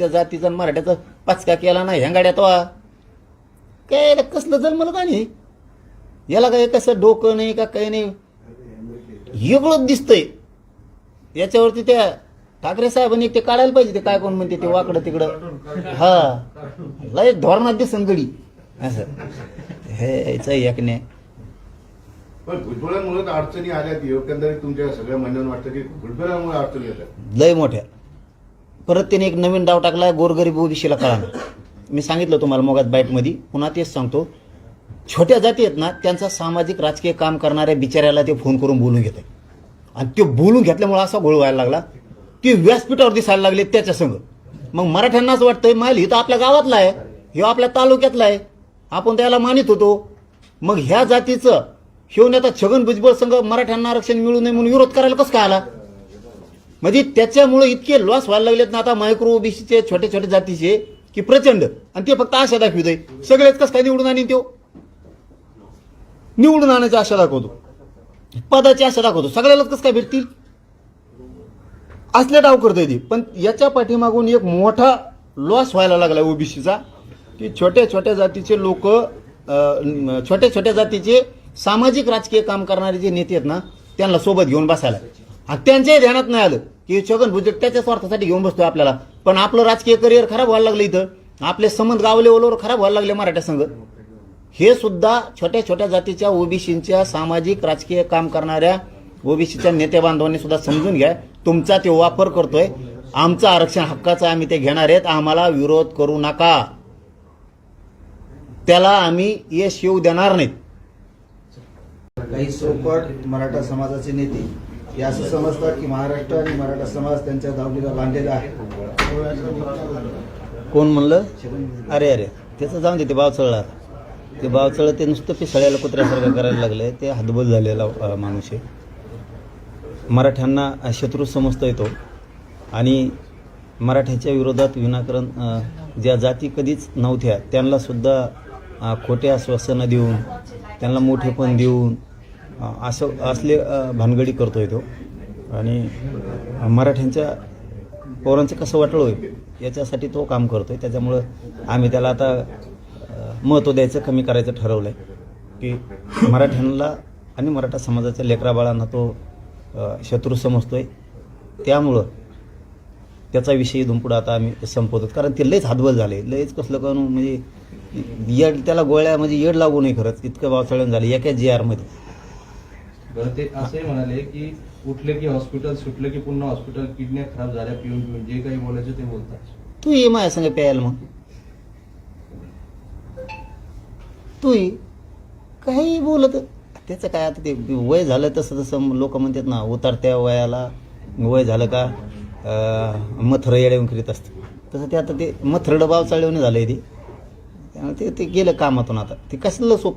त्या जातीचा मराठ्याचा पाचका केला नाही ह्या गाड्यात काय कसलं जन्मलं का नाही याला काय कसं डोकं नाही का काही नाही वेगळंच दिसतंय याच्यावरती त्या ठाकरे साहेबांनी ते काढायला पाहिजे ते काय कोण म्हणते ते वाकडं तिकडं हा लय धोरणात दिसन गडी असं हे याचं एक नाही. पण भुजबळांमुळे अडचणी आल्या एकंदरीत तुमच्या सगळ्या म्हणण्यानं वाटतं की भुजबळांमुळे अडचणी येतात लय मोठ्या. परत त्याने एक नवीन डाव टाकला गोरगरीब ओबीसीला कळालं. मी सांगितलं तुम्हाला मोगात बाईटमध्ये पुन्हा तेच सांगतो छोट्या जाती आहेत ना त्यांचा सामाजिक राजकीय काम करणाऱ्या बिचाऱ्याला ते फोन करून बोलून घेत आणि ते बोलून घेतल्यामुळे असा गोळ व्हायला लागला ते व्यासपीठावर दिसायला लागले त्याच्या संग. मग मराठ्यांनाच वाटतंय माल ही तर आपल्या गावातला आहे हे आपल्या तालुक्यातला आहे आपण त्याला मानित होतो. मग ह्या जातीचं शिवून आता छगन भुजबळ संघ मराठ्यांना आरक्षण मिळू नये म्हणून विरोध करायला कसं काय आला. म्हणजे त्याच्यामुळे इतके लॉस व्हायला लागलेत ना आता मायक्रो ओबीसीचे छोटे छोटे जातीचे की प्रचंड. आणि ते फक्त आशा दाखवितोय सगळेच कसं काय निवडून आणीन तो निवडून आणायची आशा दाखवतो पदाची आशा दाखवतो सगळ्यालाच कसं काय भेटतील असले डाव करतोय ती. पण याच्या पाठीमागून एक मोठा लॉस व्हायला लागला ओबीसीचा की छोट्या छोट्या जातीचे लोक छोट्या छोट्या जातीचे सामाजिक राजकीय काम करणारे जे नेते आहेत ना त्यांना सोबत घेऊन बसायला आणि त्यांच्याही ध्यानात नाही आलं की छगन भुजबळ त्याच्या स्वार्थासाठी घेऊन बसतोय आपल्याला. पण आपलं राजकीय करिअर खराब व्हायला लागलं इथं आपले संबंध गाव लेवलवर खराब व्हायला लागले मराठा संघ. हे सुद्धा छोट्या छोट्या जातीच्या ओबीसीच्या सामाजिक राजकीय काम करणाऱ्या ओबीसीच्या नेते बांधवांनी सुद्धा समजून घ्या. तुमचा ते वापर करतोय आमचं आरक्षण हक्काचं आम्ही ते घेणार आहेत आम्हाला विरोध करू नका त्याला आम्ही यश येऊ देणार नाहीत. काही सोकॉट मराठा समाजाचे नेते हे असं समजतात की महाराष्ट्र आणि मराठा समाज त्यांच्या दावणीला बांधलेला आहे. कोण म्हणलं अरे अरे त्याचं जाऊन दे ते बावचळला ते बावचळ ते नुसतं पिसळ्याला कुत्र्यासारखं करायला लागलंय ते हतबल झालेला माणूस आहे. मराठ्यांना शत्रू समजता येतो आणि मराठ्याच्या विरोधात विनाकारण ज्या जाती कधीच नव्हत्या त्यांना सुद्धा खोटे आश्वासनं देऊन त्यांना मोठेपण देऊन असले भानगडी करतोय तो. आणि मराठ्यांच्या पोरांचं कसं वाटलं होईल याच्यासाठी तो काम करतोय. त्याच्यामुळं आम्ही त्याला आता महत्त्व द्यायचं कमी करायचं ठरवलं आहे की मराठ्यांना आणि मराठा समाजाच्या लेकराबाळांना तो शत्रू समजतोय. त्यामुळं त्याचा विषय इथून पुढं आता आम्ही संपवतो कारण ते लयच हातबल झाले लयच कसलं करून म्हणजे येड त्याला गोळ्या म्हणजे येड लागू नाही खरंच इतकं बावचळण झालं एका GR मध्ये. बरं ते असंही म्हणाले की उठले की हॉस्पिटल सुटले की पुन्हा हॉस्पिटल किडन्या खराब झाल्या पिऊन पिऊन जे काही बोलायचं ते बोलतात. तू ये माझ्या संग प्यायला मग तू काही बोलत त्याचं काय आता ते वय झालं तसं तसं लोक म्हणतात ना उतरत्या वयाला वय झालं का मथरं येऊन करीत असतं तसं ते आता ते मथरडं बावचाळवणे झालंय ते त्यामुळे ते गेलं कामातून आता ते कसलं सोपं